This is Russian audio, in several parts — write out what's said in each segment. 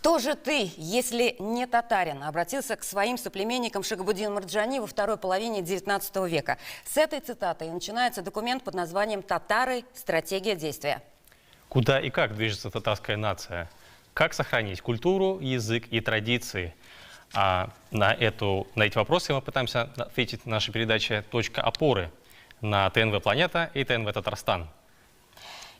Кто же ты, если не татарин? Обратился к своим соплеменникам Шахабуддин Марджани во второй половине XIX века. С этой цитаты начинается документ под названием «Татары. Стратегия действия». Куда и как движется татарская нация? Как сохранить культуру, язык и традиции? А на эти вопросы мы пытаемся ответить в нашей передаче «Точка опоры» на ТНВ «Планета» и ТНВ «Татарстан».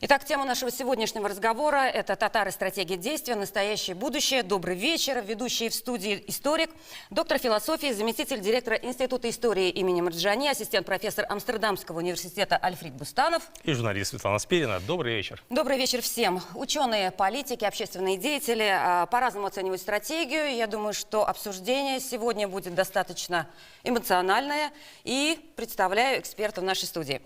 Итак, тема нашего сегодняшнего разговора – это «Татары. Стратегия действия. Настоящее будущее». Добрый вечер. Ведущий в студии историк, доктор философии, заместитель директора Института истории имени Марджани, ассистент-профессор Амстердамского университета Альфред Бустанов. И журналист Светлана Спирина. Добрый вечер. Добрый вечер всем. Ученые, политики, общественные деятели по-разному оценивают стратегию. Я думаю, что обсуждение сегодня будет достаточно эмоциональное. И представляю эксперта в нашей студии.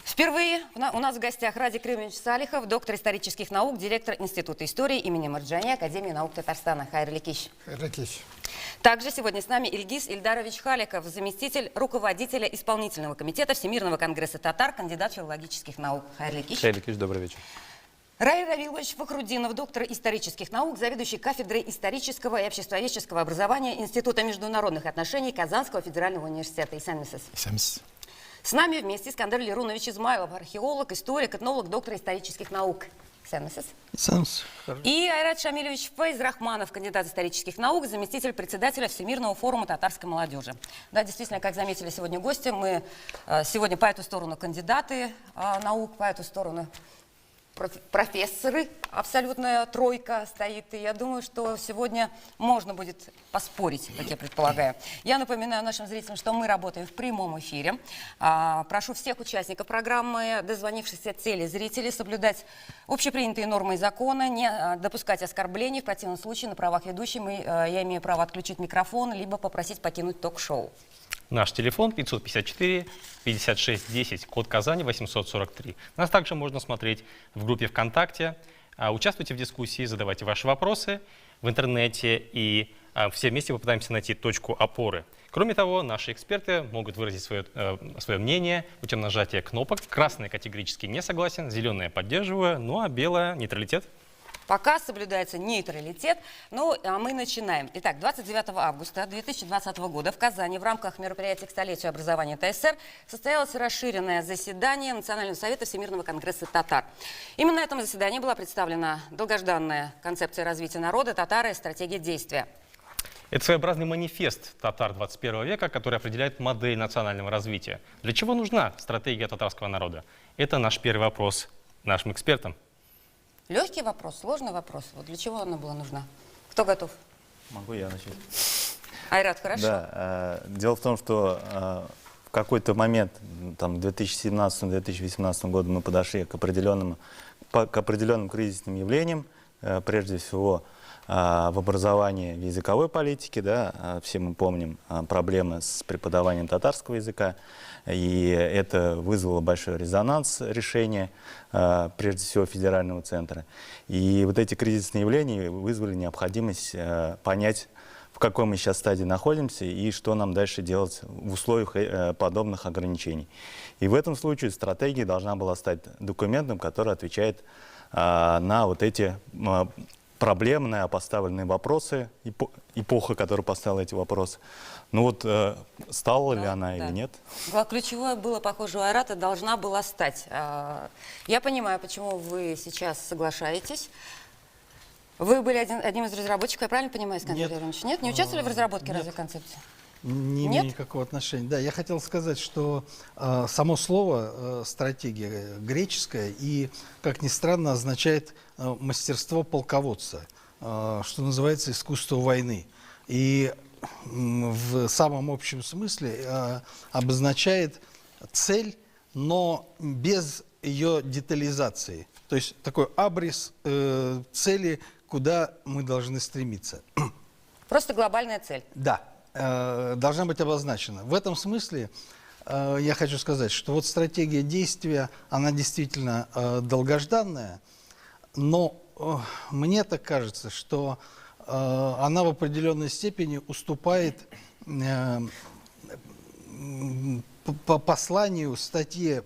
Впервые у нас в гостях Радик Римович Салихов, доктор исторических наук, директор Института истории имени Марджани, Академии наук Татарстана. Хайрлы киш. Также сегодня с нами Ильгиз Ильдарович Халиков, заместитель руководителя исполнительного комитета Всемирного конгресса татар, кандидат филологических наук. Хайрлы киш. Хайрлы киш, добрый вечер. Раиль Равилович Фахруддинов, доктор исторических наук, заведующий кафедрой исторического и обществоведческого образования Института международных отношений Казанского федерального университета. Исамис. С нами вместе Искандер Лерунович Измайлов, археолог, историк, этнолог, доктор исторических наук. И Айрат Шамилевич Фейзрахманов, кандидат исторических наук, заместитель председателя Всемирного форума татарской молодежи. Да, действительно, как заметили сегодня гости, мы сегодня по эту сторону кандидаты наук, по эту сторону профессоры, абсолютная тройка стоит, и я думаю, что сегодня можно будет поспорить, как я предполагаю. Я напоминаю нашим зрителям, что мы работаем в прямом эфире. Прошу всех участников программы, дозвонившихся телезрителей, соблюдать общепринятые нормы и законы, не допускать оскорблений. В противном случае на правах ведущей я имею право отключить микрофон, либо попросить покинуть ток-шоу. Наш телефон 554-56-10, код Казани 843. Нас также можно смотреть в группе ВКонтакте. Участвуйте в дискуссии, задавайте ваши вопросы в интернете, и все вместе попытаемся найти точку опоры. Кроме того, наши эксперты могут выразить свое мнение путем нажатия кнопок. Красный категорически не согласен, зеленое поддерживаю, ну а белое нейтралитет. Пока соблюдается нейтралитет. Ну, а мы начинаем. Итак, 29 августа 2020 года в Казани в рамках мероприятия к столетию образования ТСР состоялось расширенное заседание Национального совета Всемирного конгресса татар. Именно на этом заседании была представлена долгожданная концепция развития народа «Татары. Стратегия действия». Это своеобразный манифест татар 21 века, который определяет модель национального развития. Для чего нужна стратегия татарского народа? Это наш первый вопрос нашим экспертам. Легкий вопрос, сложный вопрос. Вот для чего она была нужна? Кто готов? Могу я начать. Айрат, хорошо. Да, дело в том, что в какой-то момент, там, в 2017-2018 году мы подошли к определенным кризисным явлениям, прежде всего в образовании, в языковой политике, да, все мы помним проблемы с преподаванием татарского языка, и это вызвало большой резонанс решения, прежде всего, федерального центра. И вот эти кризисные явления вызвали необходимость понять, в какой мы сейчас стадии находимся и что нам дальше делать в условиях подобных ограничений. И в этом случае стратегия должна была стать документом, который отвечает на вот эти проблемные поставленные вопросы, эпоха, которая поставила эти вопросы. Ну вот, стала ли она или нет? Ключевое было, похоже, у Айрата должна была стать. Я понимаю, почему вы сейчас соглашаетесь. Вы были одним из разработчиков, я правильно понимаю, Искандер Лерунович? Нет? Не участвовали в разработке разве концепции? Не имею никакого отношения. Да, я хотел сказать, что само слово «стратегия» греческое и, как ни странно, означает мастерство полководца, что называется искусство войны. И в самом общем смысле обозначает цель, но без ее детализации. То есть такой абрис цели, куда мы должны стремиться. Просто глобальная цель. Да. Должна быть обозначена. В этом смысле я хочу сказать, что вот стратегия действия, она действительно долгожданная, но мне так кажется, что она в определенной степени уступает по посланию статье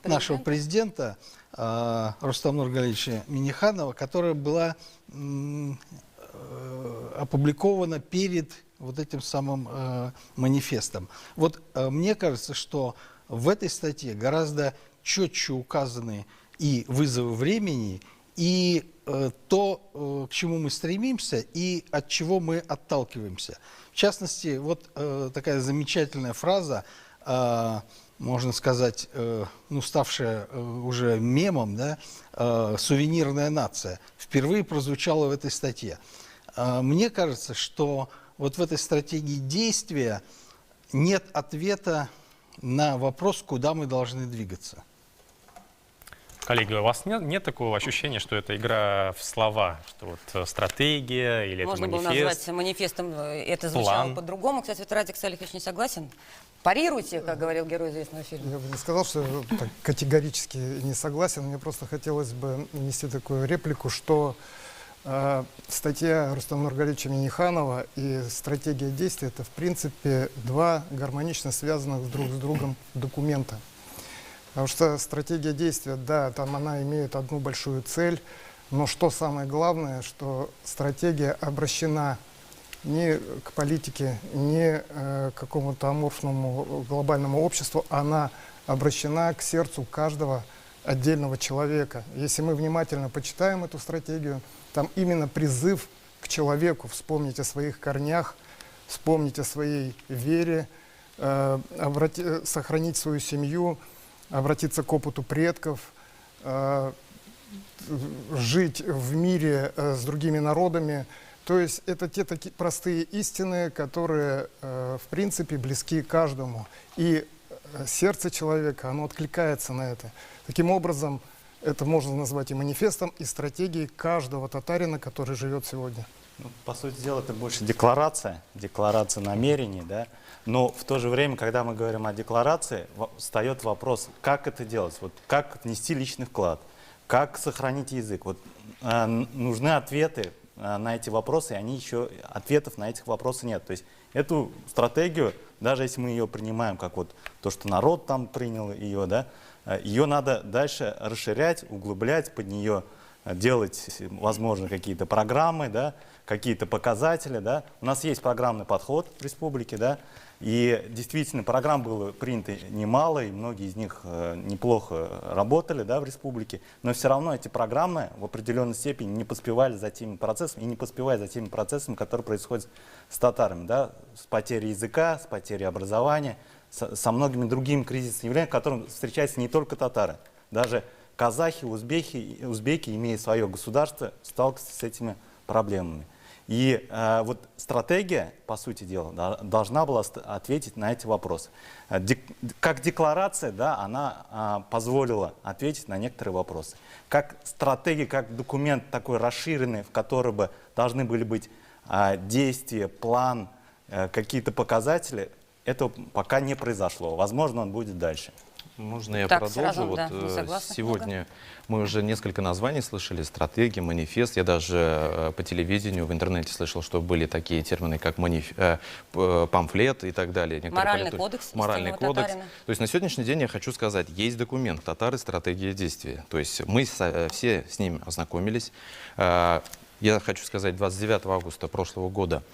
нашего президента Рустама Нургалиевича Минниханова, которая была опубликовано перед вот этим самым манифестом. Вот мне кажется, что в этой статье гораздо четче указаны и вызовы времени, и то, к чему мы стремимся, и от чего мы отталкиваемся. В частности, вот такая замечательная фраза, можно сказать, ну, ставшая уже мемом, да, «сувенирная нация», впервые прозвучала в этой статье. Мне кажется, что вот в этой стратегии действия нет ответа на вопрос, куда мы должны двигаться. Коллеги, у вас нет такого ощущения, что это игра в слова, что вот стратегия или Можно это было манифест? назвать манифестом, это звучало план. по-другому. Кстати, вот Радик Салихович не согласен. Парируйте, как говорил герой известного фильма. Я бы не сказал, что так категорически не согласен. Мне просто хотелось бы внести такую реплику, что статья Рустама Нургалиевича Минниханова и стратегия действий — это, в принципе, два гармонично связанных друг с другом документа. Потому что стратегия действия, да, там она имеет одну большую цель, но что самое главное, что стратегия обращена не к политике, не к какому-то аморфному глобальному обществу, она обращена к сердцу каждого отдельного человека. Если мы внимательно почитаем эту стратегию, там именно призыв к человеку, вспомнить о своих корнях, вспомнить о своей вере, сохранить свою семью, обратиться к опыту предков, жить в мире с другими народами. То есть это те такие простые истины, которые, в принципе, близки каждому. И сердце человека, оно откликается на это. Таким образом, это можно назвать и манифестом, и стратегией каждого татарина, который живет сегодня. Ну, по сути дела, это больше декларация намерений, да. Но в то же время, когда мы говорим о декларации, встает вопрос, как это делать, вот как внести личный вклад, как сохранить язык. Вот, нужны ответы на эти вопросы, и ответов на этих вопросов нет. То есть эту стратегию, даже если мы ее принимаем, как вот то, что народ там принял ее, да, ее надо дальше расширять, углублять, под нее делать, возможно, какие-то программы, да, какие-то показатели. Да. У нас есть программный подход в республике, да, и действительно программ было принято немало, и многие из них неплохо работали, да, в республике, но все равно эти программы в определенной степени не поспевали за теми процессами, и не поспевают за теми процессами, которые происходят с татарами, да, с потерей языка, с потерей образования, со многими другими кризисными явлениями, которым встречаются не только татары. Даже казахи, узбеки, имея свое государство, сталкиваются с этими проблемами. И вот стратегия, по сути дела, должна была ответить на эти вопросы. Как декларация, да, она позволила ответить на некоторые вопросы. Как стратегия, как документ такой расширенный, в котором бы должны были быть действия, план, какие-то показатели, это пока не произошло. Возможно, он будет дальше. Можно я Так, продолжу? сразу, Вот, да, не согласна сегодня мы уже несколько названий слышали: стратегия, манифест. Я даже по телевидению, в интернете слышал, что были такие термины, как памфлет и так далее. Моральный кодекс Моральный истинного кодекс. татарина. То есть на сегодняшний день я хочу сказать, есть документ «Татары. Стратегия действия». То есть мы все с ним ознакомились. Я хочу сказать, 29 августа прошлого года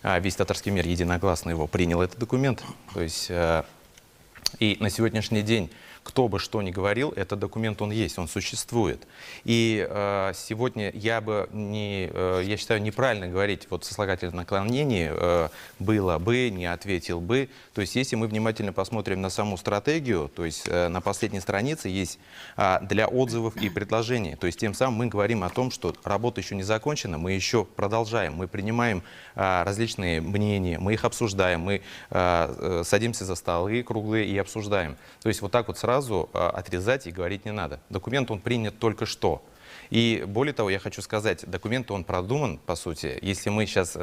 весь татарский мир единогласно его принял, этот документ. То есть и на сегодняшний день, кто бы что ни говорил, этот документ, он есть, он существует. И сегодня я считаю неправильно говорить вот сослагательное наклонение «было бы», «не ответил бы». То есть если мы внимательно посмотрим на саму стратегию, то есть на последней странице есть для отзывов и предложений. То есть тем самым мы говорим о том, что работа еще не закончена, мы еще продолжаем, мы принимаем различные мнения, мы их обсуждаем, мы садимся за столы круглые и обсуждаем. То есть вот так вот сразу отрезать и говорить не надо. Документ, он принят только что. И более того, я хочу сказать, документ, он продуман, по сути. Если мы сейчас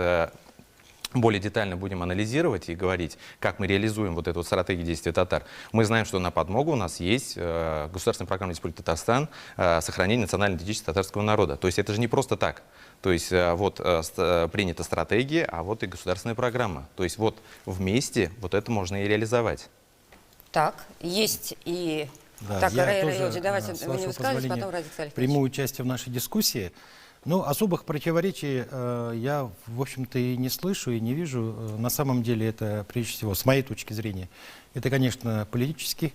более детально будем анализировать и говорить, как мы реализуем вот эту вот стратегию действия татар, мы знаем, что на подмогу у нас есть государственная программа Республики Татарстан сохранение национальной идентичности татарского народа. То есть это же не просто так. То есть вот принята стратегия, а вот и государственная программа. То есть вот вместе вот это можно и реализовать. Так, есть и... Да, так, я Рейра тоже, Йоджи, давайте с вы не вашего высказывайтесь, позволения, потом Радик Салихович. приму участие в нашей дискуссии. Ну, особых противоречий я, в общем-то, и не слышу, и не вижу. На самом деле это, прежде всего, с моей точки зрения, это, конечно, политический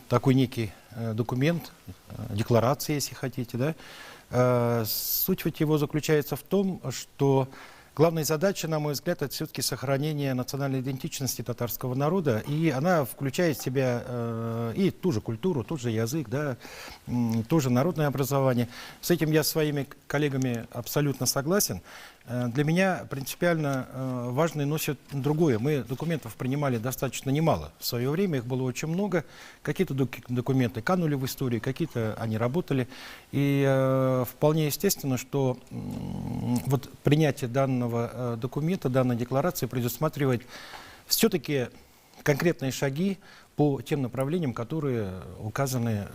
такой некий документ, декларация, если хотите, да. Суть вот его заключается в том, что главная задача, на мой взгляд, это все-таки сохранение национальной идентичности татарского народа, и она включает в себя и ту же культуру, тот же язык, да, тоже народное образование. С этим я с своими коллегами абсолютно согласен. Для меня принципиально важный носит другое. Мы документов принимали достаточно немало. В свое время их было очень много. Какие-то документы канули в историю, какие-то они работали. И вполне естественно, что вот принятие данного документа, данной декларации предусматривает все-таки конкретные шаги по тем направлениям, которые указаны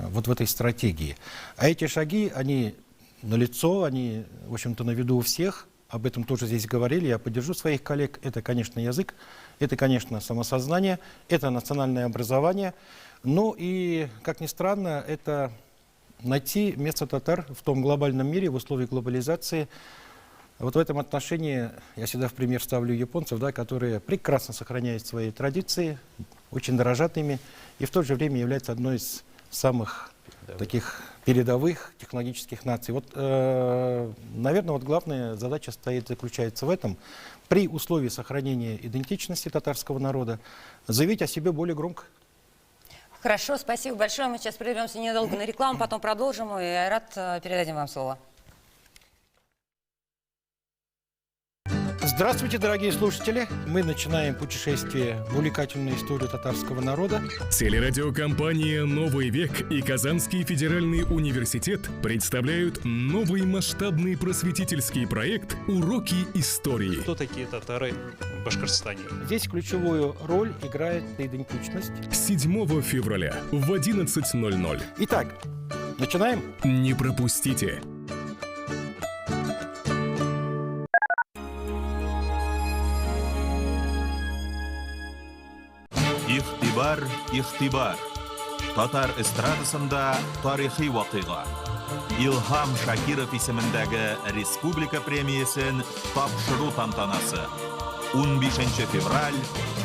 вот в этой стратегии. А эти шаги, они налицо, они, в общем-то, на виду у всех. Об этом тоже здесь говорили, я поддержу своих коллег. Это, конечно, язык, это, конечно, самосознание, это национальное образование. Ну и, как ни странно, это найти место татар в том глобальном мире, в условиях глобализации. Вот в этом отношении я всегда в пример ставлю японцев, да, которые прекрасно сохраняют свои традиции, очень дорожат ими, и в то же время являются одной из самых таких передовых технологических наций. Вот, наверное, вот главная задача заключается в этом. При условии сохранения идентичности татарского народа заявить о себе более громко. Хорошо, спасибо большое. Мы сейчас прервемся недолго на рекламу, потом продолжим, и Айрат, передадим вам слово. Здравствуйте, дорогие слушатели! Мы начинаем путешествие в увлекательную историю татарского народа. Телерадиокомпания «Новый век» и Казанский федеральный университет представляют новый масштабный просветительский проект «Уроки истории». Кто такие татары в Башкортостане? Здесь ключевую роль играет идентичность. 7 февраля в 11:00. Итак, начинаем? Не пропустите! Ихтибар. Татар эстрадасында тарихи вакыйга. Илхам Шакиров исемендәге республика премиясен тапшыру тантанасы. 15 февраль.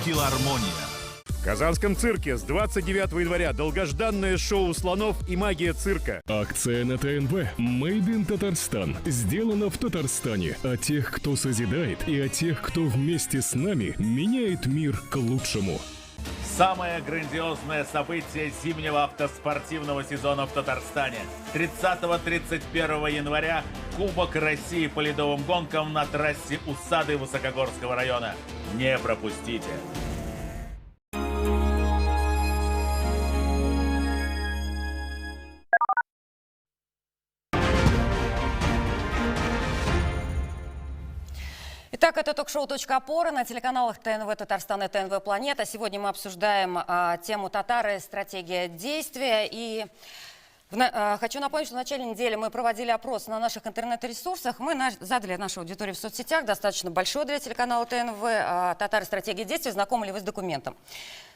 Филармония. В Казанском цирке с 29 января долгожданное шоу слонов и магия цирка. Акция на ТНВ «Made in Татарстан». Сделано в Татарстане. О тех, кто созидает, и о тех, кто вместе с нами меняет мир к лучшему. Самое грандиозное событие зимнего автоспортивного сезона в Татарстане. 30-31 января Кубок России по ледовым гонкам на трассе Усады Высокогорского района. Не пропустите! Итак, это ток-шоу «Точка опоры» на телеканалах ТНВ Татарстан и ТНВ Планета. Сегодня мы обсуждаем тему «Татары. Стратегия действия». И хочу напомнить, что в начале недели мы проводили опрос на наших интернет-ресурсах. Мы задали нашей аудитории в соцсетях, достаточно большой для телеканала ТНВ, «Татары. Стратегия действия. Знакомы ли вы с документом?»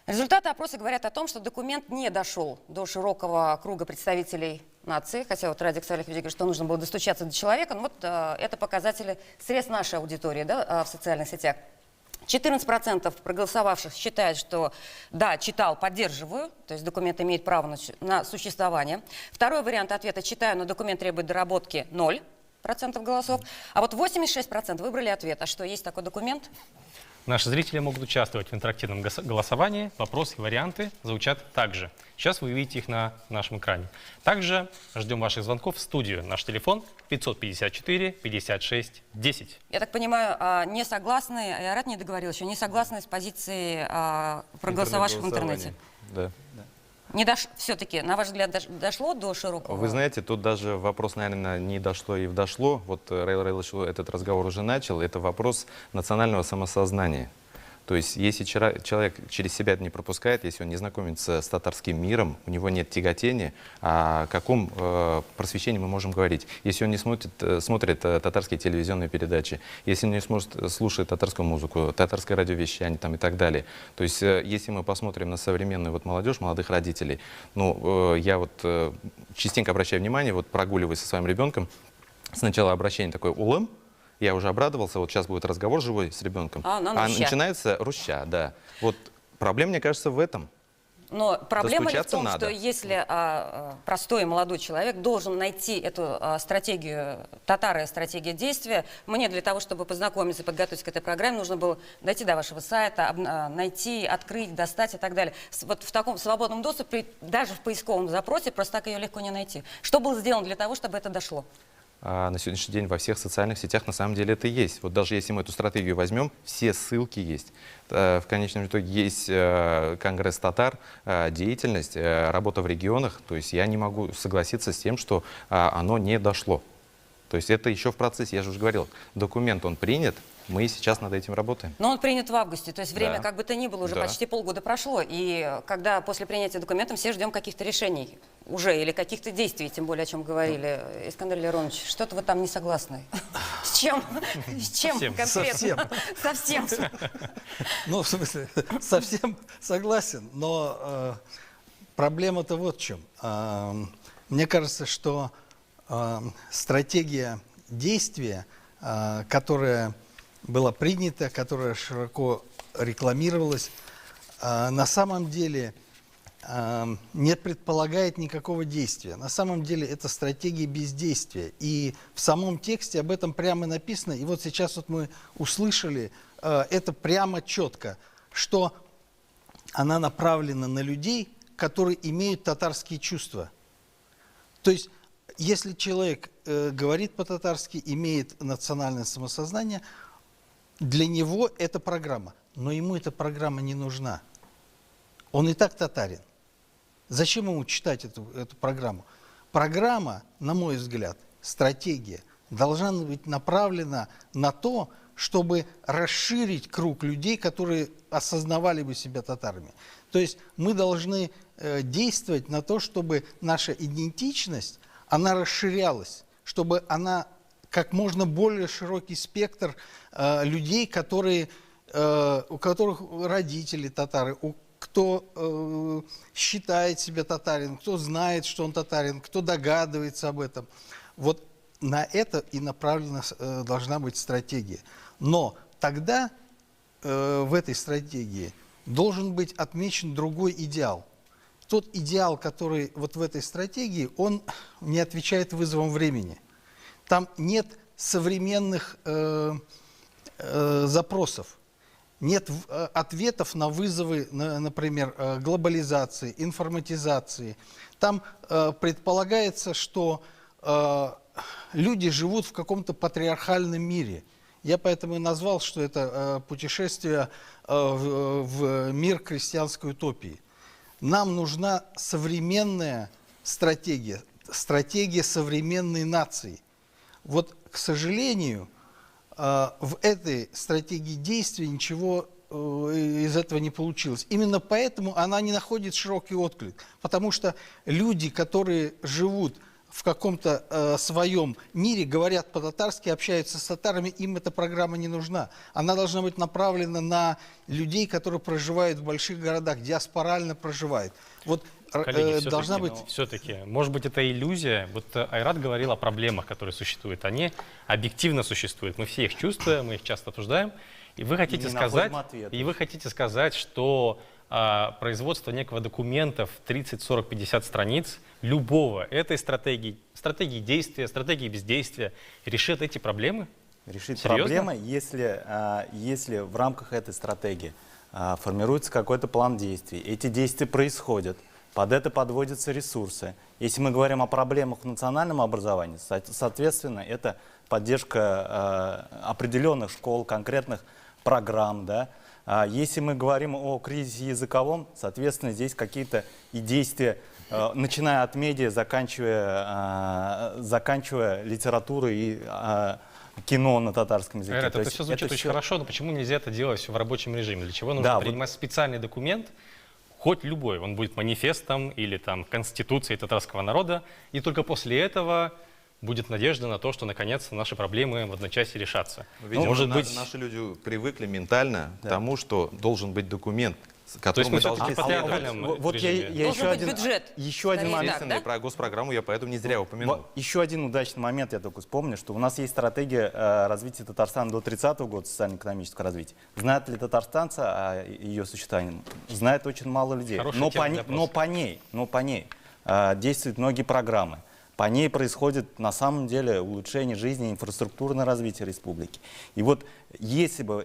Результаты опроса говорят о том, что документ не дошел до широкого круга представителей нации, хотя вот Радик Салихович говорит, что нужно было достучаться до человека. Но вот это показатели средств нашей аудитории, да, в социальных сетях. 14% проголосовавших считают, что да, читал, поддерживаю, то есть документ имеет право на существование. Второй вариант ответа: читаю, но документ требует доработки, 0% голосов. А вот 86% выбрали ответ: а что, есть такой документ? Наши зрители могут участвовать в интерактивном голосовании. Вопросы и варианты звучат также. Сейчас вы увидите их на нашем экране. Также ждем ваших звонков в студию. Наш телефон 554 56 10. Я так понимаю, не согласны, Айрат не договорил еще, не согласны с позицией проголосовавших в интернете? Да. Все-таки, на ваш взгляд, дошло до широкого? Вы знаете, тут даже вопрос, наверное, не дошло и дошло. Вот Раил Раилович этот разговор уже начал. Это вопрос национального самосознания. То есть, если человек через себя это не пропускает, если он не знакомится с татарским миром, у него нет тяготения, о каком просвещении мы можем говорить? Если он не смотрит татарские телевизионные передачи, если он не слушает татарскую музыку, татарское радиовещание там, и так далее. То есть, если мы посмотрим на современную вот молодежь, молодых родителей, ну, я вот частенько обращаю внимание, вот прогуливаясь со своим ребенком, сначала обращение такое улым, я уже обрадовался, вот сейчас будет разговор живой с ребенком. А начинается руща, да. Вот проблема, мне кажется, в этом. Но проблема ли в том, надо. что если простой молодой человек должен найти эту стратегию татары, стратегию действия, мне для того, чтобы познакомиться и подготовиться к этой программе, нужно было дойти до вашего сайта, найти, открыть, достать и так далее. Вот в таком свободном доступе, даже в поисковом запросе, просто так ее легко не найти. Что было сделано для того, чтобы это дошло? На сегодняшний день во всех социальных сетях на самом деле это есть. Вот даже если мы эту стратегию возьмем, все ссылки есть. В конечном итоге есть Конгресс татар, деятельность, работа в регионах. То есть я не могу согласиться с тем, что оно не дошло. То есть это еще в процессе, я же уже говорил, документ он принят, мы сейчас над этим работаем. Но он принят в августе, то есть время, Да. как бы то ни было, уже Да. почти полгода прошло. И когда после принятия документа все ждем каких-то решений уже, или каких-то действий, тем более, о чем говорили. Искандер Леронович, что-то вы там не согласны. С чем? С чем конкретно? Совсем. Ну, в смысле, совсем согласен, но проблема-то вот в чем. Мне кажется, что стратегия действия, которая была принята, которая широко рекламировалась, на самом деле не предполагает никакого действия. На самом деле это стратегия бездействия. И в самом тексте об этом прямо написано. И вот сейчас вот мы услышали это прямо четко, что она направлена на людей, которые имеют татарские чувства. То есть, если человек говорит по-татарски, имеет национальное самосознание, для него это программа. Но ему эта программа не нужна. Он и так татарин. Зачем ему читать эту программу? Программа, на мой взгляд, стратегия, должна быть направлена на то, чтобы расширить круг людей, которые осознавали бы себя татарами. То есть мы должны действовать на то, чтобы наша идентичность, она расширялась, чтобы она как можно более широкий спектр людей, у которых родители татары, кто считает себя татарин, кто знает, что он татарин, кто догадывается об этом. Вот на это и направлена должна быть стратегия. Но тогда в этой стратегии должен быть отмечен другой идеал. Тот идеал, который вот в этой стратегии, он не отвечает вызовам времени. Там нет современных запросов, нет ответов на вызовы, например, глобализации, информатизации. Там предполагается, что люди живут в каком-то патриархальном мире. Я поэтому и назвал, что это путешествие в мир крестьянской утопии. Нам нужна современная стратегия, стратегия современной нации. Вот, к сожалению, в этой стратегии действий ничего из этого не получилось. Именно поэтому она не находит широкий отклик. Потому что люди, которые живут в каком-то своем мире, говорят по-татарски, общаются с татарами, им эта программа не нужна. Она должна быть направлена на людей, которые проживают в больших городах, диаспорально проживают. Вот Коллеги, должна быть... все-таки, может быть, это иллюзия. Вот Айрат говорил о проблемах, которые существуют. Они объективно существуют. Мы все их чувствуем, мы их часто обсуждаем. И вы хотите сказать, что производство некого документа в 30, 40, 50 страниц любого этой стратегии действия, стратегии бездействия решит эти проблемы? Решит Серьезно? проблемы, если в рамках этой стратегии формируется какой-то план действий. Эти действия происходят, под это подводятся ресурсы. Если мы говорим о проблемах в национальном образовании, соответственно, это поддержка определенных школ, конкретных программ. Да? Если мы говорим о кризисе языковом, соответственно, здесь какие-то и действия, начиная от медиа, заканчивая литературой и кино на татарском языке. Айрат, это все звучит очень хорошо, но почему нельзя это делать все в рабочем режиме? Для чего нужно принимать специальный документ, хоть любой, он будет манифестом или там конституцией татарского народа, и только после этого будет надежда на то, что наконец наши проблемы в одночасье решатся. Видимо, может быть, наши люди привыкли ментально к тому, что должен быть документ, который мы мы должны всё-таки следовать. патриархальном Вот я режиме. еще Должен быть один, бюджет. еще один Скорее момент. так, Ответственный да? про госпрограмму я поэтому не зря упомянул. Еще один удачный момент, я только вспомню, что у нас есть стратегия развития Татарстана до 30-го года, социально-экономического развития. Знают ли татарстанцы о ее существовании? Знает очень мало людей. Хорошая Но тема по, для но по ней действуют многие программы. По ней происходит на самом деле улучшение жизни, инфраструктурное развитие республики. И вот если бы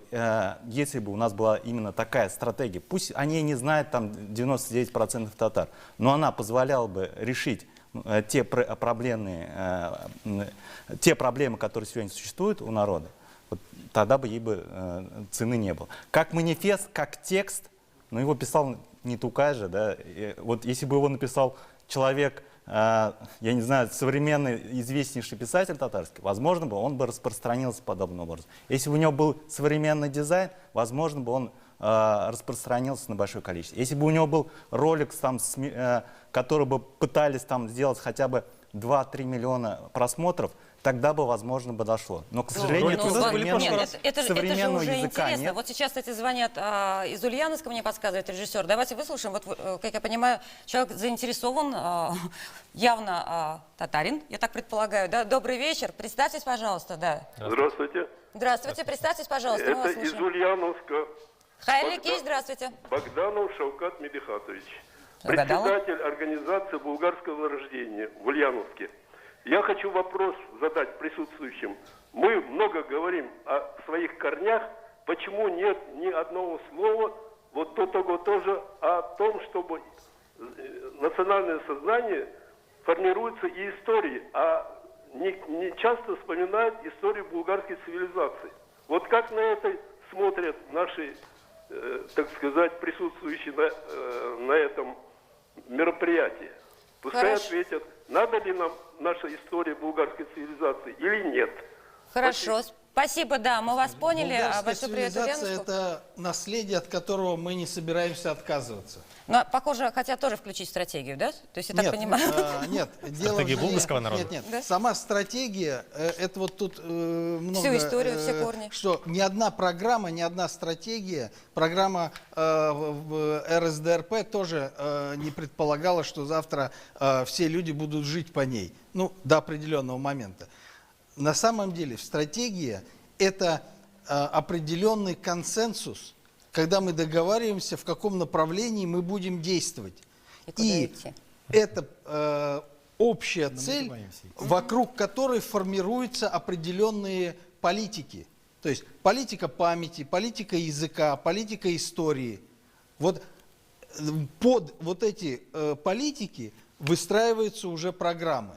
у нас была именно такая стратегия, пусть о ней не знает там 99% татар, но она позволяла бы решить те проблемы, которые сегодня существуют у народа, вот тогда бы ей цены не было. Как манифест, как текст, но его писал не Тукай же, да? Вот если бы его написал человек, я не знаю, современный известнейший писатель татарский, возможно бы он бы распространился подобным образом. Если бы у него был современный дизайн, возможно бы он распространился на большое количество. Если бы у него был ролик, там, который бы пытались там сделать хотя бы 2-3 миллиона просмотров, тогда бы, возможно, бы дошло. Но, к сожалению, ролики у нас были в прошлый раз. это же современного уже языка интересно. нет. Вот сейчас, кстати, звонят из Ульяновска, мне подсказывает режиссер. Давайте выслушаем. Вот, как я понимаю, человек заинтересован, явно татарин, я так предполагаю. Да? Добрый вечер. Представьтесь, пожалуйста. Да. Здравствуйте. Здравствуйте. Представьтесь, пожалуйста. Мы Это вас из слушаем. Ульяновска. Хайрлик есть, здравствуйте. Богданов Шавкат Медихатович. Угадала? Председатель организации булгарского рождения в Ульяновске. Я хочу вопрос задать присутствующим. Мы много говорим о своих корнях. Почему нет ни одного слова, вот до того тоже, о том, чтобы национальное сознание формируется и истории, а не часто вспоминают историю булгарской цивилизации. Вот как на это смотрят наши, так сказать, присутствующие на этом мероприятии? Пускай Хорошо. ответят, надо ли нам наша история булгарской цивилизации или нет. Хорошо. Спасибо, да, мы вас поняли. Булгарская Большой привет цивилизация – Ульяновску. это наследие, от которого мы не собираемся отказываться. Но, похоже, хотят тоже включить стратегию, да? То есть, я так понимаю. Нет, дело Стратегия в булгарского народа. Нет, Да? сама стратегия, это вот тут много... Всю историю, все корни. Что ни одна программа, ни одна стратегия, программа в РСДРП тоже не предполагала, что завтра все люди будут жить по ней. Ну, до определенного момента. На самом деле стратегия – это определенный консенсус, когда мы договариваемся, в каком направлении мы будем действовать. И куда идти. Это общая цель, вокруг которой формируются определенные политики. То есть политика памяти, политика языка, политика истории. Вот под вот эти политики выстраиваются уже программы.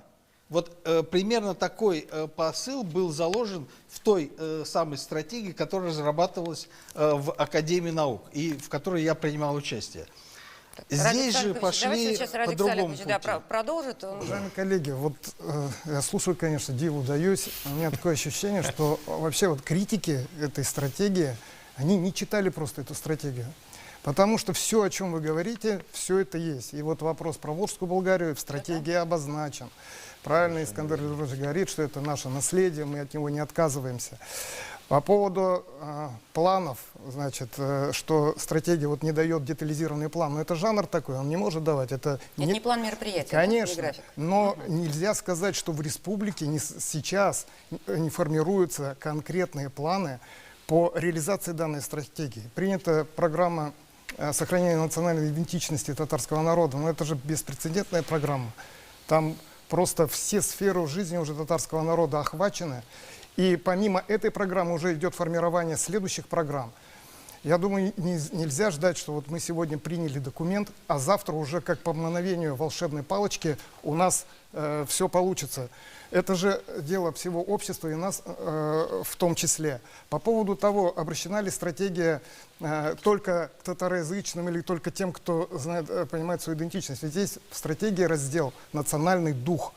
Вот примерно такой посыл был заложен в той самой стратегии, которая разрабатывалась в Академии наук и в которой я принимал участие. Здесь же пошли давайте сейчас по Радик другому Салихович, пути. продолжит. Уважаемые коллеги, вот я слушаю, конечно, диву даюсь. У меня такое ощущение, что вообще вот критики этой стратегии, они не читали просто эту стратегию. Потому что все, о чем вы говорите, все это есть. И вот вопрос про Волжскую Болгарию в стратегии обозначен. Правильно Искандер Леонидович говорит, что это наше наследие, мы от него не отказываемся. По поводу планов, значит, что стратегия вот не дает детализированный план, но это жанр такой, он не может давать. Это не план мероприятия, конечно, не график. но нельзя сказать, что в республике сейчас не формируются конкретные планы по реализации данной стратегии. Принята программа сохранения национальной идентичности татарского народа, но это же беспрецедентная программа. Там просто все сферы жизни уже татарского народа охвачены. И помимо этой программы уже идет формирование следующих программ. Я думаю, нельзя ждать, что вот мы сегодня приняли документ, а завтра уже как по мгновению волшебной палочки у нас все получится. Это же дело всего общества и нас в том числе. По поводу того, обращена ли стратегия только к татароязычным или только тем, кто знает, понимает свою идентичность. Ведь здесь в стратегии раздел «Национальный дух».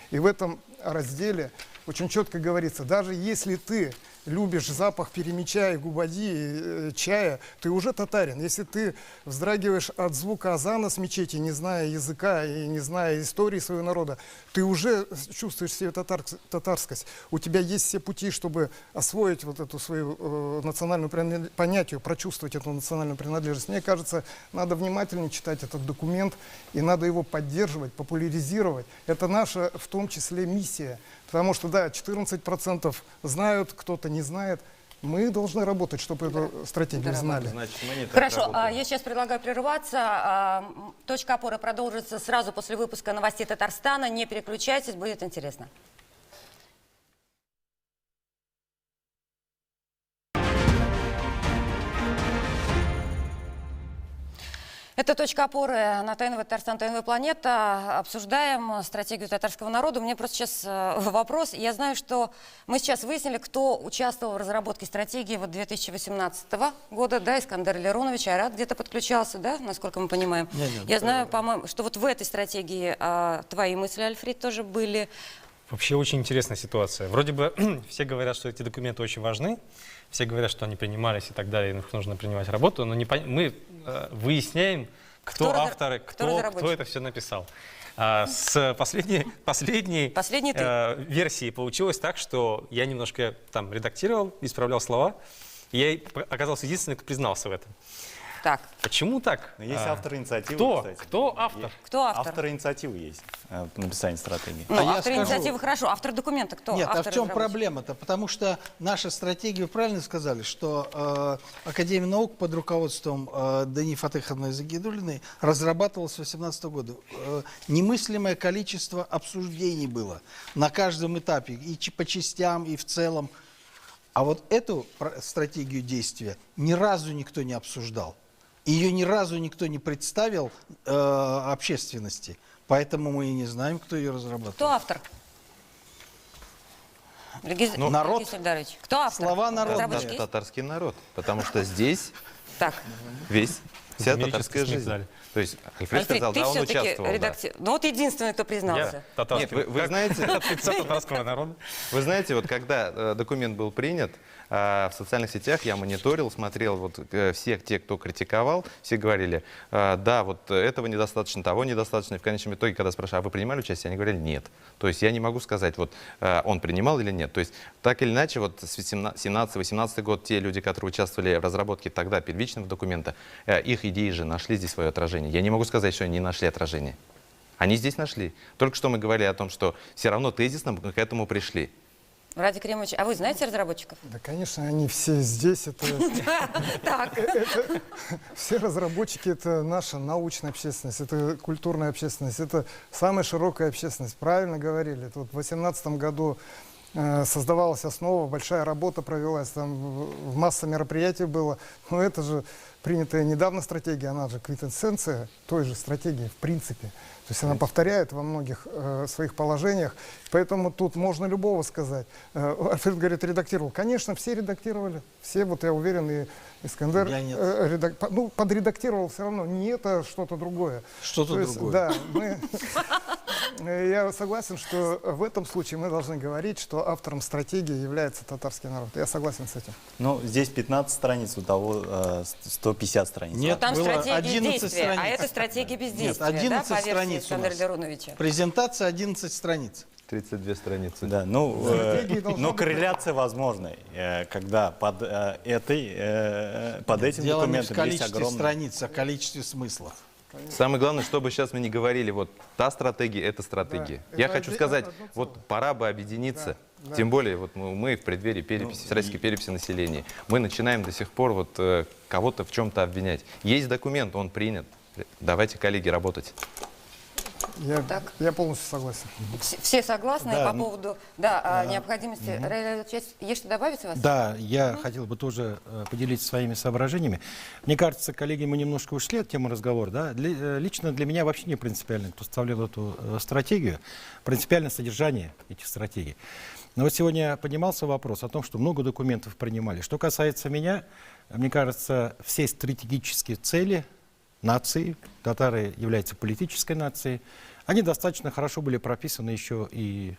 И в этом разделе очень четко говорится, даже если ты любишь запах перемеча и губади, чая, ты уже татарин. Если ты вздрагиваешь от звука азана с мечети, не зная языка и не зная истории своего народа, ты уже чувствуешь себе татарскость. У тебя есть все пути, чтобы освоить вот эту свою национальную понятие, прочувствовать эту национальную принадлежность. Мне кажется, надо внимательно читать этот документ, и надо его поддерживать, популяризировать. Это наша, в том числе, миссия. Потому что, да, 14% знают, кто-то не знает. Мы должны работать, чтобы эту стратегию знали. Значит, мы не так Хорошо, работаем. я сейчас предлагаю прерваться. Точка опоры продолжится сразу после выпуска новостей Татарстана. Не переключайтесь, будет интересно. Это «Точка опоры» на ТНВ «Татарстан», ТНВ «Планета». Обсуждаем стратегию татарского народа. У меня просто сейчас вопрос. Я знаю, что мы сейчас выяснили, кто участвовал в разработке стратегии 2018 года. Да, Искандер Леронович, Айрат где-то подключался, да, насколько мы понимаем. Я знаю, по-моему, что вот в этой стратегии твои мысли, Альфред, тоже были. Вообще очень интересная ситуация. Вроде бы все говорят, что эти документы очень важны, все говорят, что они принимались и так далее, их нужно принимать работу, но мы выясняем, кто авторы, кто это все написал. С последней версии получилось так, что я немножко там редактировал, исправлял слова, и я оказался единственным, кто признался в этом. Так. Почему так? Но есть автор инициативы, Кто? кстати. Кто автор? Кто автор? Автор инициативы есть по написанию стратегии. Ну, автор инициативы хорошо, автор документа кто? Нет, автор а в чем проблема-то? Потому что наша стратегия, вы правильно сказали, что Академия наук под руководством Дани Фатыховны Загидуллиной разрабатывалась с 2018 года. Немыслимое количество обсуждений было на каждом этапе, и по частям, и в целом. А вот эту стратегию действия ни разу никто не обсуждал. Ее ни разу никто не представил общественности. Поэтому мы и не знаем, кто ее разработал. Кто автор? Народ. Кто автор? Слова народа. Татарский народ. Потому что здесь так. вся татарская жизнь. То есть Альфред сказал, да, он участвовал. Ну вот единственный, кто признался. Нет, вы знаете, татарского народа. Вы знаете, вот когда документ был принят, в социальных сетях я мониторил, смотрел вот всех тех, кто критиковал, все говорили, да, вот этого недостаточно, того недостаточно. И в конечном итоге, когда спрашивали, а вы принимали участие, они говорили, нет. То есть я не могу сказать, вот он принимал или нет. То есть так или иначе, вот с 17-18 год те люди, которые участвовали в разработке тогда первичного документа, их идеи же нашли здесь свое отражение. Я не могу сказать, что они не нашли отражение. Они здесь нашли. Только что мы говорили о том, что все равно тезисно мы к этому пришли. Радик Римович, а вы знаете разработчиков? Да, конечно, они все здесь. Все разработчики — это наша научная общественность, это культурная общественность, это самая широкая общественность. Правильно говорили. В 2018 году создавалась основа, большая работа провелась, там масса мероприятий было. Но это же принятая недавно стратегия, она же квинтэссенция той же стратегии в принципе. То есть она повторяет во многих своих положениях, поэтому тут можно любого сказать. Альфред говорит, редактировал. Конечно, все редактировали, все, вот я уверен, и Искандер подредактировал все равно, не это, что-то другое. Что-то другое. Да, я согласен, что в этом случае мы должны говорить, что автором стратегии является татарский народ. Я согласен с этим. Ну, здесь 15 страниц, у того 150 страниц. Нет, там было стратегия 11 действия, страниц. а это стратегия бездействия, Нет, 11 да, по версии страниц Искандера Лероновича. Презентация 11 страниц. 32 страницы. Да, но корреляция возможна, когда под этим Дело не в документом есть количестве огромное... страниц, а в количестве смыслов. Самое главное, чтобы сейчас мы не говорили, вот та стратегия, это стратегия. Да, Я это хочу сказать, вот пора бы объединиться. Да. Тем более, вот мы в преддверии переписи, всероссийской переписи населения. Мы начинаем до сих пор вот кого-то в чем-то обвинять. Есть документ, он принят. Давайте, коллеги, работать. Я полностью согласен. Все согласны по поводу необходимости. Есть что добавить у вас? Да, я хотел бы тоже поделиться своими соображениями. Мне кажется, коллеги, мы немножко ушли от темы разговора. Да? Лично для меня вообще не принципиально, кто составлял эту стратегию, принципиальное содержание этих стратегий. Но вот сегодня поднимался вопрос о том, что много документов принимали. Что касается меня, мне кажется, все стратегические цели нации, татары являются политической нацией, они достаточно хорошо были прописаны еще и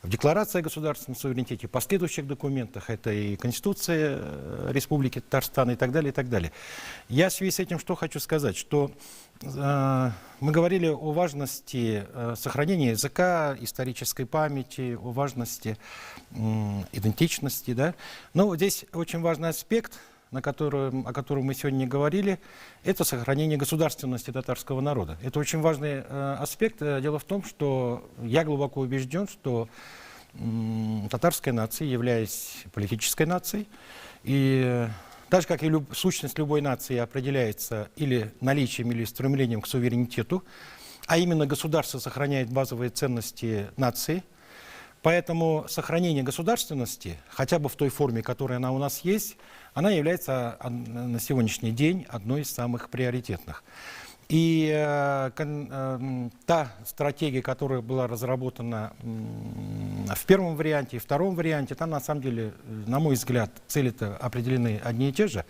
в Декларации о государственном суверенитете, последующих документах, это и Конституция Республики Татарстан и так далее, и так далее. Я в связи с этим что хочу сказать, что мы говорили о важности сохранения языка, исторической памяти, о важности идентичности, да. Но здесь очень важный аспект, о котором мы сегодня не говорили, это сохранение государственности татарского народа. Это очень важный аспект. Дело в том, что я глубоко убежден, что татарская нация, являясь политической нацией, и так же, как и сущность любой нации определяется или наличием, или стремлением к суверенитету, а именно государство сохраняет базовые ценности нации, поэтому сохранение государственности, хотя бы в той форме, которая она у нас есть, она является на сегодняшний день одной из самых приоритетных. И та стратегия, которая была разработана в первом варианте и втором варианте, там на самом деле, на мой взгляд, цели-то определены одни и те же.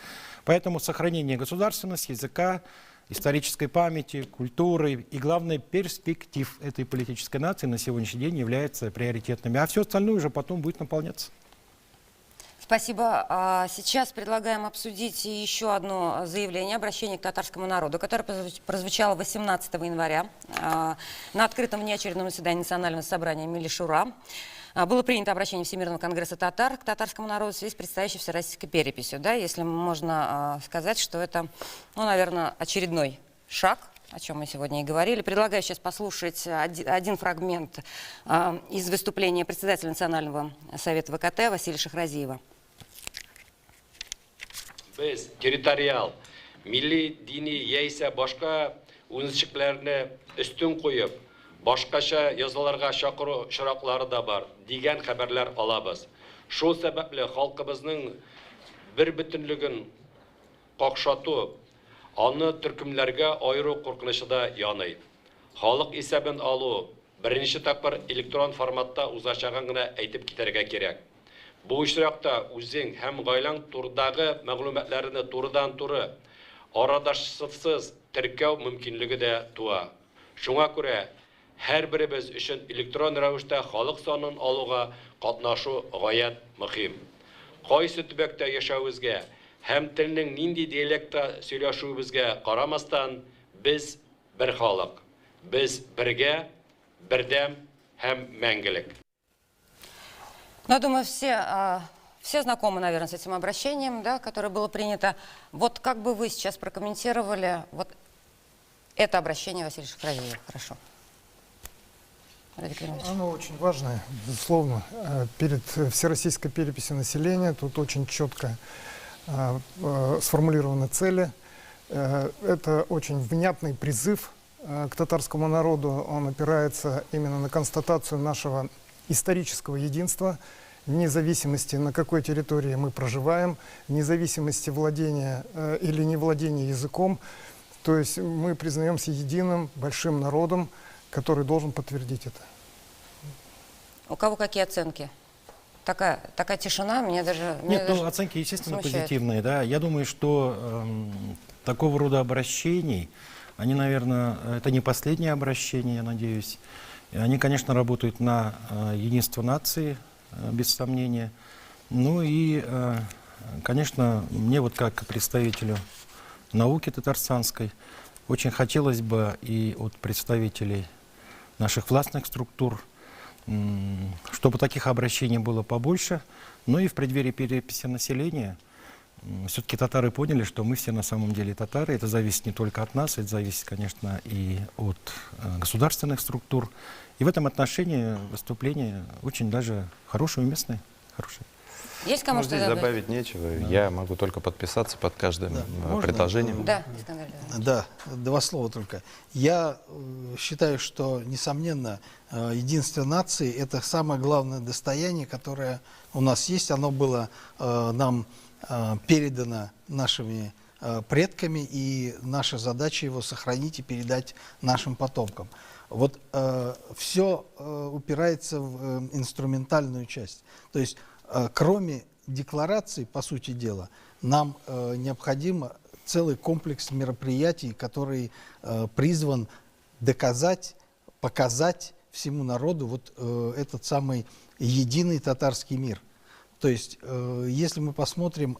Поэтому сохранение государственности, языка, исторической памяти, культуры и, главное, перспектив этой политической нации на сегодняшний день является приоритетными. А все остальное уже потом будет наполняться. Спасибо. Сейчас предлагаем обсудить еще одно заявление, обращение к татарскому народу, которое прозвучало 18 января на открытом внеочередном заседании Национального собрания Милли Шура. Было принято обращение Всемирного конгресса татар к татарскому народу в связи с предстоящей всероссийской переписью. Да, если можно сказать, что это, ну, наверное, очередной шаг, о чем мы сегодня и говорили. Предлагаю сейчас послушать один фрагмент из выступления председателя Национального совета ВКТ Василия Шахразиева. Biz territorial, milli, dini, яйсә башка үзенчәлекләрне өстен куеп, башкача языларга чакыру чыраклары да бар дигән хәбәрләр алабыз. Шул сәбәпле халкыбызның бер бөтенлеген какшату, аны төркемләргә айыру куркынышы да яный. Халык исәбен алу беренче тапкыр электрон форматта узачагын гына әйтеп китәргә кирәк. Бу очракта үзең һәм гаиләң турдагы мәгълүматларны турыдан-туры арадашсыз теркәү мөмкинлеге дә туа. Шуңа күрә һәрберебез өчен электрон рәвештә халык санын алуга катнашу гаять мөһим. Кайсы төбәктә яшәүебезгә һәм телнең нинди диалектта сөйләшүебезгә карамастан, без бер халык. Без бергә, бердәм һәм мәңгелек. Ну, я думаю, все знакомы, наверное, с этим обращением, да, которое было принято. Вот как бы вы сейчас прокомментировали вот это обращение Василия Шахразиева? Хорошо. Оно очень важное, безусловно. Перед всероссийской переписью населения тут очень четко сформулированы цели. Это очень внятный призыв к татарскому народу. Он опирается именно на констатацию нашего исторического единства, вне зависимости, на какой территории мы проживаем, вне зависимости владения или невладения языком. То есть мы признаемся единым большим народом, который должен подтвердить это. У кого какие оценки? Такая тишина, мне даже... Нет, ну, оценки, естественно, смущает. позитивные. Да? Я думаю, что такого рода обращений, они, наверное, это не последнее обращение, я надеюсь. Они, конечно, работают на единство нации, без сомнения. Ну и, конечно, мне вот как представителю науки татарстанской очень хотелось бы и от представителей наших властных структур, чтобы таких обращений было побольше. Ну и в преддверии переписи населения все-таки татары поняли, что мы все на самом деле татары. Это зависит не только от нас, это зависит, конечно, и от государственных структур. И в этом отношении выступление очень даже хорошее, уместное, хорошее. Есть кому что здесь добавить нечего. Да. Я могу только подписаться под каждым предложением. Да, да, два слова только. Я считаю, что, несомненно, единство нации – это самое главное достояние, которое у нас есть. Оно было нам передано нашими предками, и наша задача его сохранить и передать нашим потомкам. Вот все упирается в инструментальную часть. То есть, кроме декларации, по сути дела, нам необходим целый комплекс мероприятий, который призван доказать, показать всему народу вот этот самый единый татарский мир. То есть, если мы посмотрим,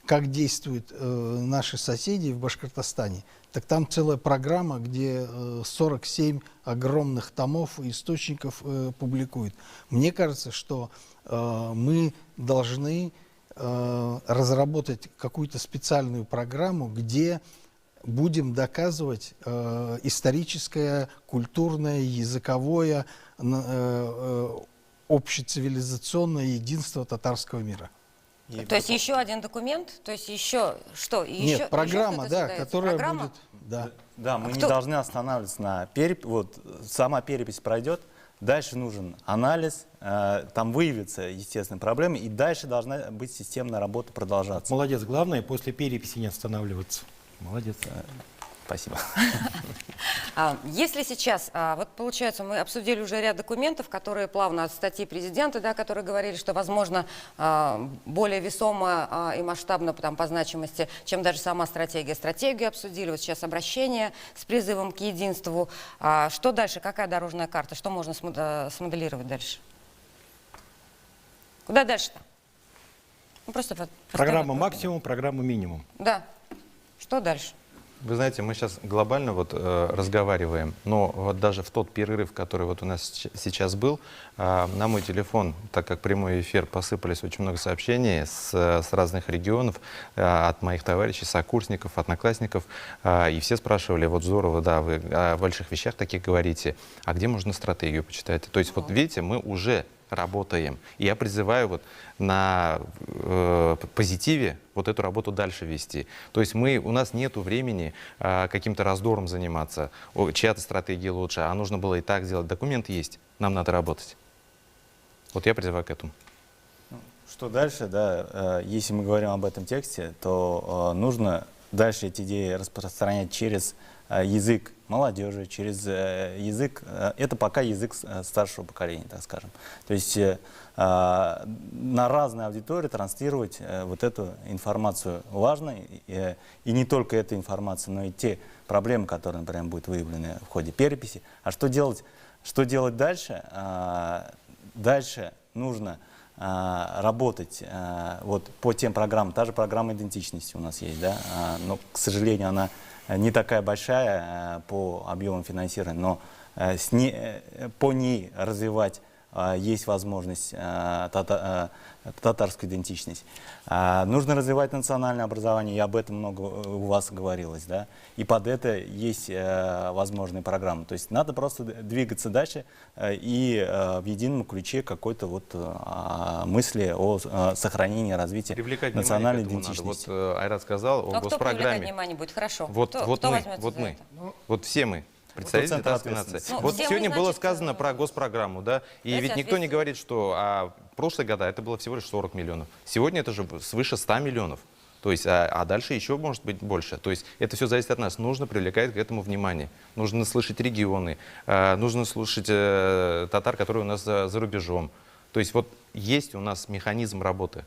как действуют наши соседи в Башкортостане, так там целая программа, где 47 огромных томов и источников публикуют. Мне кажется, что мы должны разработать какую-то специальную программу, где будем доказывать историческое, культурное, языковое, общецивилизационное единство татарского мира. То есть еще один документ? То есть еще что? Еще, Нет, программа, еще да, создается? которая Программа? будет... Да, Да, мы не кто? должны останавливаться на переписи. Вот сама перепись пройдет, дальше нужен анализ, там выявятся естественные проблемы, и дальше должна быть системная работа продолжаться. Молодец. Главное, после переписи не останавливаться. Молодец. Спасибо. Если сейчас, вот получается, мы обсудили уже ряд документов, которые плавно от статьи президента, да, которые говорили, что, возможно, более весомо и масштабно там, по значимости, чем даже сама стратегия. Стратегию обсудили, вот сейчас обращение с призывом к единству. Что дальше? Какая дорожная карта? Что можно смоделировать дальше? Куда дальше-то? Ну, просто Программа максимум, программа минимум. Да. Что дальше? Вы знаете, мы сейчас глобально вот разговариваем, но вот даже в тот перерыв, который вот у нас сейчас был, на мой телефон, так как прямой эфир, посыпались очень много сообщений с разных регионов, от моих товарищей, сокурсников, одноклассников, и все спрашивали, вот здорово, да, вы о больших вещах таких говорите, а где можно стратегию почитать? То есть вот видите, мы уже работаем. И я призываю вот на позитиве вот эту работу дальше вести. То есть у нас нет времени каким-то раздором заниматься, чья-то стратегия лучше, а нужно было и так сделать. Документы есть, нам надо работать. Вот я призываю к этому. Что дальше, да, если мы говорим об этом тексте, то нужно дальше эти идеи распространять через язык молодежи, через язык, это пока язык старшего поколения, так скажем. То есть на разные аудитории транслировать вот эту информацию важно, и не только эта информация, но и те проблемы, которые, например, будут выявлены в ходе переписи. А что делать дальше? Дальше нужно работать вот по тем программам, та же программа идентичности у нас есть, да, но, к сожалению, она не такая большая по объемам финансирования, но по ней развивать есть возможность татарскую идентичность. Нужно развивать национальное образование, и об этом много у вас говорилось, да, и под это есть возможные программы. То есть надо просто двигаться дальше и в едином ключе какой-то вот мысли о сохранении, развитии национальной идентичности. Вот Айрат сказал о госпрограмме. Кто привлекать внимание будет? Хорошо. Вот все мы. Представители татарской нации. Вот сегодня было сказано про госпрограмму, да, и ведь никто не говорит, что прошлые года это было всего лишь 40 миллионов. Сегодня это же свыше 100 миллионов. То есть, а дальше еще может быть больше. То есть это все зависит от нас. Нужно привлекать к этому внимание. Нужно слышать регионы, нужно слушать татар, которые у нас за рубежом. То есть вот есть у нас механизм работы.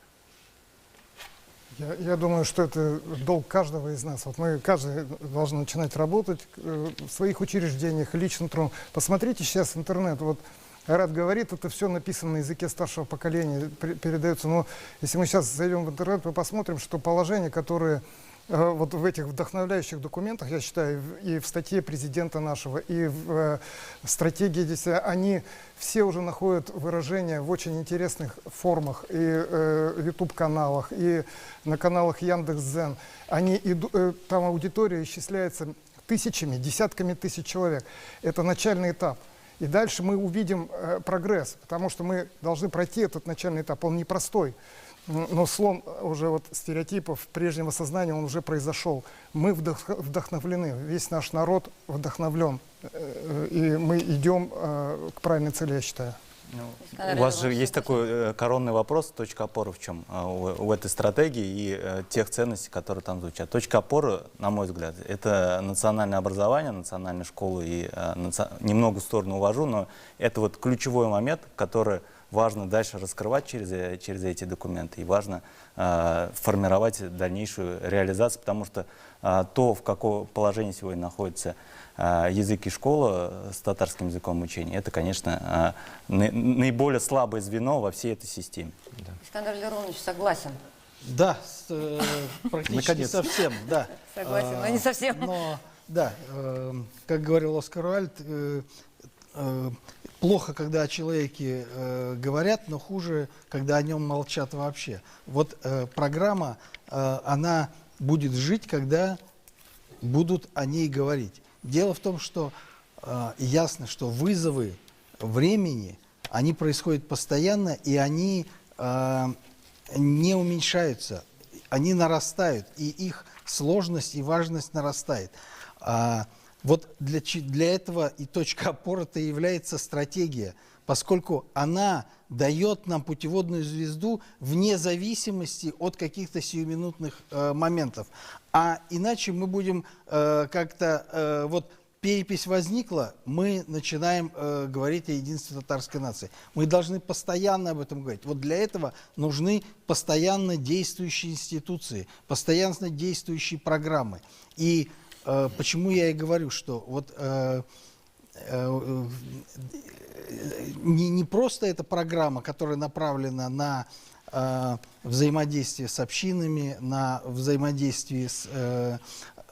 Я думаю, что это долг каждого из нас. Вот мы, каждый должен начинать работать в своих учреждениях, личным трудом. Посмотрите сейчас интернет. Вот Айрат говорит, это все написано на языке старшего поколения, передается. Но если мы сейчас зайдем в интернет, мы посмотрим, что положения, которые вот в этих вдохновляющих документах, я считаю, и в статье президента нашего, и в стратегии здесь, они все уже находят выражение в очень интересных формах, и в YouTube-каналах, и на каналах Яндекс.Дзен. Там аудитория исчисляется тысячами, десятками тысяч человек. Это начальный этап. И дальше мы увидим прогресс, потому что мы должны пройти этот начальный этап. Он непростой. Но слом уже вот стереотипов прежнего сознания, он уже произошел. Мы вдохновлены, весь наш народ вдохновлен. И мы идем к правильной цели, я считаю. У вас же есть такой коронный вопрос, точка опоры в чем в этой стратегии и тех ценностей, которые там звучат. Точка опоры, на мой взгляд, это национальное образование, национальная школа, и немного в сторону увожу, но это вот ключевой момент, который важно дальше раскрывать через эти документы, и важно формировать дальнейшую реализацию, потому что то, в каком положении сегодня находится язык и школа с татарским языком учения, это, конечно, наиболее слабое звено во всей этой системе. Искандер Леронович согласен. Да, практически совсем, да. Согласен, но не совсем. Но, да, как говорил Оскар Уайльд, плохо, когда о человеке говорят, но хуже, когда о нем молчат вообще. Вот программа, она будет жить, когда будут о ней говорить. Дело в том, что ясно, что вызовы времени, они происходят постоянно, и они не уменьшаются, они нарастают, и их сложность и важность нарастает. Вот для этого и точка опоры-то является стратегия, поскольку она дает нам путеводную звезду вне зависимости от каких-то сиюминутных моментов. А иначе мы будем как-то вот перепись возникла, мы начинаем говорить о единстве татарской нации. Мы должны постоянно об этом говорить. Вот для этого нужны постоянно действующие институции, постоянно действующие программы. И почему я и говорю, что вот не просто эта программа, которая направлена на взаимодействие с общинами, на взаимодействие с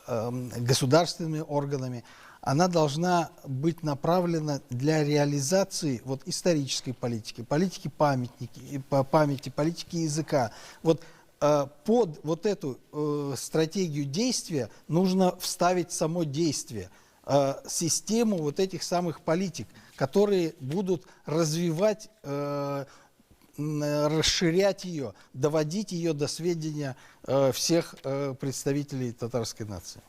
государственными органами, она должна быть направлена для реализации вот исторической политики, политики памяти, политики языка. Вот под вот эту стратегию действия нужно вставить само действие, систему вот этих самых политик, которые будут развивать, расширять ее, доводить ее до сведения всех представителей татарской нации.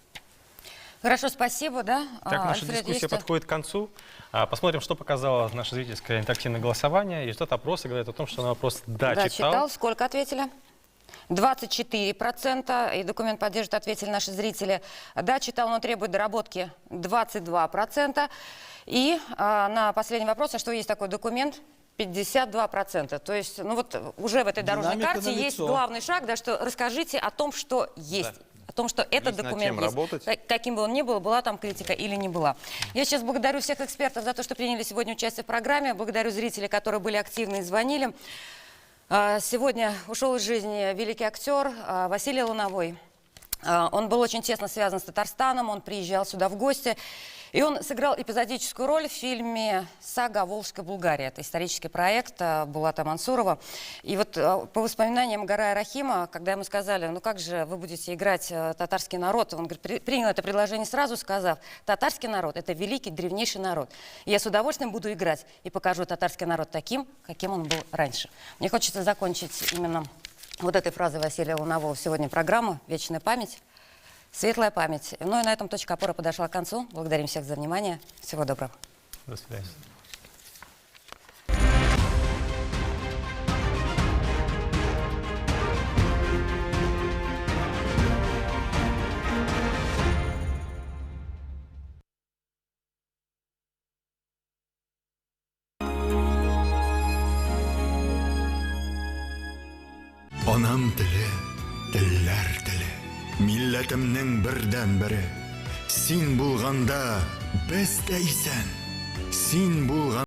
Хорошо, спасибо, да? Так, наша дискуссия подходит к концу. Посмотрим, что показало наше зрительское интерактивное голосование. Результат опроса говорит о том, что на вопрос «да, читал». Сколько ответили? 24%, и документ поддержит, ответили наши зрители. Да, читал, но требует доработки 22%. И на последний вопрос, а что есть такой документ? 52%. То есть, ну вот уже в этой дорожной карте есть главный шаг, да, что расскажите о том, что есть. Да. О том, что этот документ есть. Каким бы он ни был, была там критика или не была. Я сейчас благодарю всех экспертов за то, что приняли сегодня участие в программе. Благодарю зрителей, которые были активны и звонили. Сегодня ушел из жизни великий актер Василий Лановой. Он был очень тесно связан с Татарстаном, он приезжал сюда в гости. И он сыграл эпизодическую роль в фильме «Сага о Волжской Булгарии». Это исторический проект Булата Мансурова. И вот по воспоминаниям Гарая Рахима, когда ему сказали, ну как же вы будете играть татарский народ, он говорит, принял это предложение сразу, сказав, татарский народ – это великий, древнейший народ. И я с удовольствием буду играть и покажу татарский народ таким, каким он был раньше. Мне хочется закончить именно вот этой фразой Василия Ланового сегодня программу «Вечная память». Светлая память. Ну и на этом точка опоры подошла к концу. Благодарим всех за внимание. Всего доброго. До свидания. Анам теле, телләр теле. Милләтемнең бердән бере. Син булганда без дә исән. Син булган